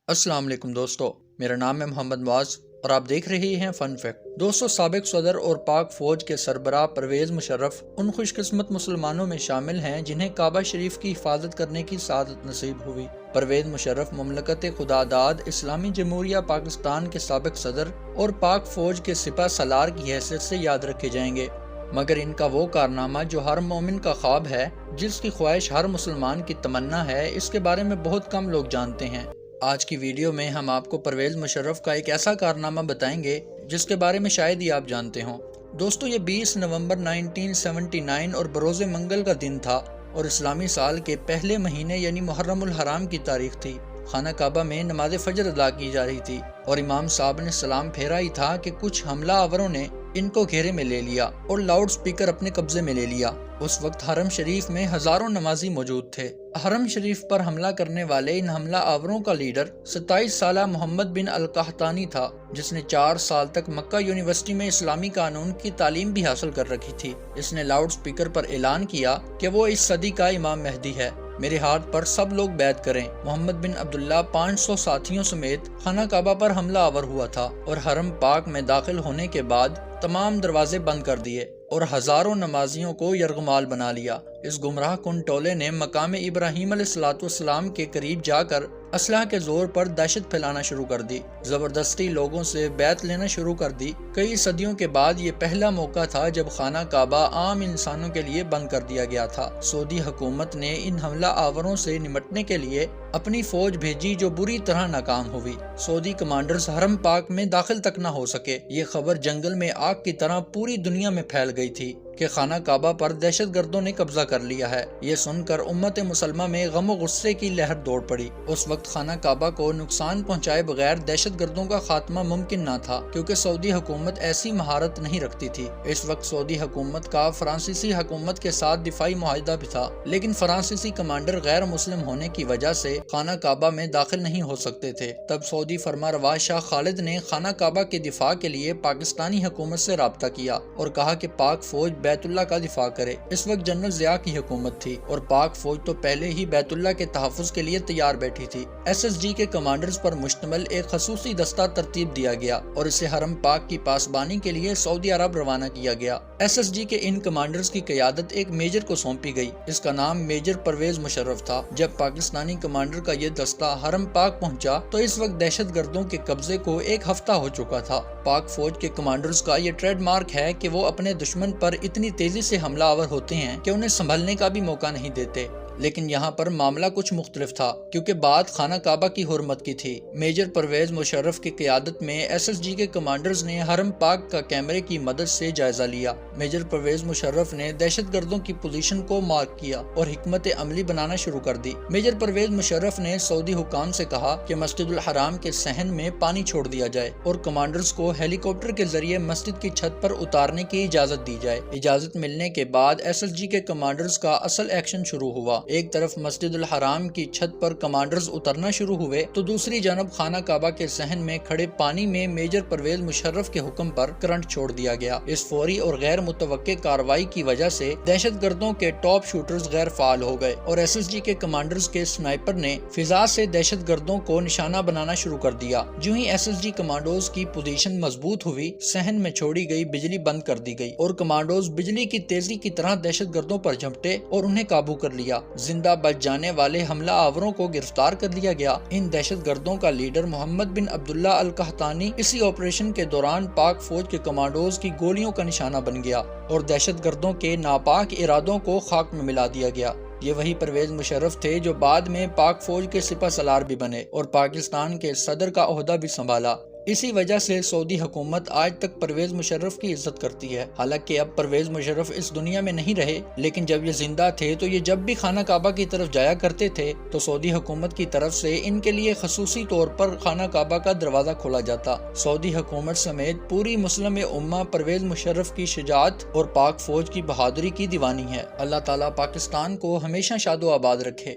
السلام علیکم دوستو، میرا نام ہے محمد معاذ اور آپ دیکھ رہے ہیں فن فیکٹ۔ دوستو، سابق صدر اور پاک فوج کے سربراہ پرویز مشرف ان خوش قسمت مسلمانوں میں شامل ہیں جنہیں کعبہ شریف کی حفاظت کرنے کی سعادت نصیب ہوئی۔ پرویز مشرف مملکت خداداد اسلامی جمہوریہ پاکستان کے سابق صدر اور پاک فوج کے سپہ سالار کی حیثیت سے یاد رکھے جائیں گے، مگر ان کا وہ کارنامہ جو ہر مومن کا خواب ہے، جس کی خواہش ہر مسلمان کی تمنا ہے، اس کے بارے میں بہت کم لوگ جانتے ہیں۔ آج کی ویڈیو میں ہم آپ کو پرویز مشرف کا ایک ایسا کارنامہ بتائیں گے جس کے بارے میں شاید ہی آپ جانتے ہوں۔ دوستو، یہ 20 نومبر 1979 اور بروز منگل کا دن تھا اور اسلامی سال کے پہلے مہینے یعنی محرم الحرام کی تاریخ تھی۔ خانہ کعبہ میں نماز فجر ادا کی جا رہی تھی اور امام صاحب نے سلام پھیرا ہی تھا کہ کچھ حملہ آوروں نے ان کو گھیرے میں لے لیا اور لاؤڈ سپیکر اپنے قبضے میں لے لیا۔ اس وقت حرم شریف میں ہزاروں نمازی موجود تھے۔ حرم شریف پر حملہ کرنے والے ان حملہ آوروں کا لیڈر 27 سالہ محمد بن القحطانی تھا، جس نے 4 سال تک مکہ یونیورسٹی میں اسلامی قانون کی تعلیم بھی حاصل کر رکھی تھی۔ اس نے لاؤڈ سپیکر پر اعلان کیا کہ وہ اس صدی کا امام مہدی ہے، میرے ہاتھ پر سب لوگ بیعت کریں۔ محمد بن عبداللہ 500 ساتھیوں سمیت خانہ کعبہ پر حملہ آور ہوا تھا اور حرم پاک میں داخل ہونے کے بعد تمام دروازے بند کر دیے اور ہزاروں نمازیوں کو یرغمال بنا لیا۔ اس گمراہ کن ٹولے نے مقام ابراہیم علیہ السلام کے قریب جا کر اسلحہ کے زور پر دہشت پھیلانا شروع کر دی، زبردستی لوگوں سے بیعت لینا شروع کر دی۔ کئی صدیوں کے بعد یہ پہلا موقع تھا جب خانہ کعبہ عام انسانوں کے لیے بند کر دیا گیا تھا۔ سعودی حکومت نے ان حملہ آوروں سے نمٹنے کے لیے اپنی فوج بھیجی جو بری طرح ناکام ہوئی۔ سعودی کمانڈرز حرم پاک میں داخل تک نہ ہو سکے۔ یہ خبر جنگل میں آگ کی طرح پوری دنیا میں پھیل گئی تھی کہ خانہ کعبہ پر دہشت گردوں نے قبضہ کر لیا ہے۔ یہ سن کر امت مسلمہ میں غم و غصے کی لہر دوڑ پڑی۔ اس وقت خانہ کعبہ کو نقصان پہنچائے بغیر دہشت گردوں کا خاتمہ ممکن نہ تھا، کیونکہ سعودی حکومت ایسی مہارت نہیں رکھتی تھی۔ اس وقت سعودی حکومت کا فرانسیسی حکومت کے ساتھ دفاعی معاہدہ بھی تھا، لیکن فرانسیسی کمانڈر غیر مسلم ہونے کی وجہ سے خانہ کعبہ میں داخل نہیں ہو سکتے تھے۔ تب سعودی فرمانروا شاہ خالد نے خانہ کعبہ کے دفاع کے لیے پاکستانی حکومت سے رابطہ کیا اور کہا کہ پاک فوج بیت اللہ کا دفاع کرے۔ اس وقت جنرل ضیاء کی حکومت تھی اور پاک فوج تو پہلے ہی بیت اللہ کے تحفظ کے لیے تیار بیٹھی تھی۔ SSG کے کمانڈرز پر مشتمل ایک خصوصی دستہ ترتیب دیا گیا اور اسے حرم پاک کی پاسبانی کے لیے سعودی عرب روانہ کیا گیا۔ SSG کے ان کمانڈرز کی قیادت ایک میجر کو سونپی گئی، اس کا نام میجر پرویز مشرف تھا۔ جب پاکستانی کمانڈر کا یہ دستہ حرم پاک پہنچا تو اس وقت دہشت گردوں کے قبضے کو ایک ہفتہ ہو چکا تھا۔ پاک فوج کے کمانڈرز کا یہ ٹریڈ مارک ہے کہ وہ اپنے دشمن پر اتنی تیزی سے حملہ آور ہوتے ہیں کہ انہیں سنبھلنے کا بھی موقع نہیں دیتے۔ لیکن یہاں پر معاملہ کچھ مختلف تھا، کیونکہ بات خانہ کعبہ کی حرمت کی تھی۔ میجر پرویز مشرف کی قیادت میں SSG کے کمانڈرز نے حرم پاک کا کیمرے کی مدد سے جائزہ لیا۔ میجر پرویز مشرف نے دہشت گردوں کی پوزیشن کو مارک کیا اور حکمت عملی بنانا شروع کر دی۔ میجر پرویز مشرف نے سعودی حکام سے کہا کہ مسجد الحرام کے صحن میں پانی چھوڑ دیا جائے اور کمانڈرز کو ہیلی کاپٹر کے ذریعے مسجد کی چھت پر اتارنے کی اجازت دی جائے۔ اجازت ملنے کے بعد SSG کے کمانڈرز کا اصل ایکشن شروع ہوا۔ ایک طرف مسجد الحرام کی چھت پر کمانڈرز اترنا شروع ہوئے تو دوسری جانب خانہ کعبہ کے صحن میں کھڑے پانی میں میجر پرویز مشرف کے حکم پر کرنٹ چھوڑ دیا گیا۔ اس فوری اور غیر متوقع کارروائی کی وجہ سے دہشت گردوں کے ٹاپ شوٹرز غیر فعال ہو گئے اور SSG کے کمانڈرز کے سنائپر نے فضا سے دہشت گردوں کو نشانہ بنانا شروع کر دیا۔ جو ہی SSG کمانڈوز کی پوزیشن مضبوط ہوئی، صحن میں چھوڑی گئی بجلی بند کر دی گئی اور کمانڈوز بجلی کی تیزی کی طرح دہشت گردوں پر جھپٹے اور انہیں قابو کر لیا۔ زندہ بچ جانے والے حملہ آوروں کو گرفتار کر لیا گیا۔ ان دہشت گردوں کا لیڈر محمد بن عبداللہ القحطانی اسی آپریشن کے دوران پاک فوج کے کمانڈوز کی گولیوں کا نشانہ بن گیا اور دہشت گردوں کے ناپاک ارادوں کو خاک میں ملا دیا گیا۔ یہ وہی پرویز مشرف تھے جو بعد میں پاک فوج کے سپہ سالار بھی بنے اور پاکستان کے صدر کا عہدہ بھی سنبھالا۔ اسی وجہ سے سعودی حکومت آج تک پرویز مشرف کی عزت کرتی ہے۔ حالانکہ اب پرویز مشرف اس دنیا میں نہیں رہے، لیکن جب یہ زندہ تھے تو یہ جب بھی خانہ کعبہ کی طرف جایا کرتے تھے تو سعودی حکومت کی طرف سے ان کے لیے خصوصی طور پر خانہ کعبہ کا دروازہ کھولا جاتا۔ سعودی حکومت سمیت پوری مسلم امہ پرویز مشرف کی شجاعت اور پاک فوج کی بہادری کی دیوانی ہے۔ اللہ تعالیٰ پاکستان کو ہمیشہ شاد و آباد رکھے،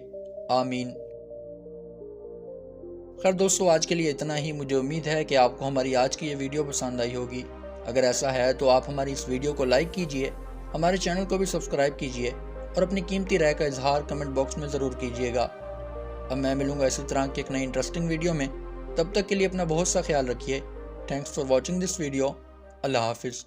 آمین۔ خیر دوستو، آج کے لیے اتنا ہی۔ مجھے امید ہے کہ آپ کو ہماری آج کی یہ ویڈیو پسند آئی ہوگی۔ اگر ایسا ہے تو آپ ہماری اس ویڈیو کو لائک کیجئے، ہمارے چینل کو بھی سبسکرائب کیجئے اور اپنی قیمتی رائے کا اظہار کمنٹ باکس میں ضرور کیجئے گا۔ اب میں ملوں گا اسی طرح کی ایک نئی انٹرسٹنگ ویڈیو میں. تب تک کے لیے اپنا بہت سا خیال رکھیے. Thanks for watching this video. اللہ حافظ.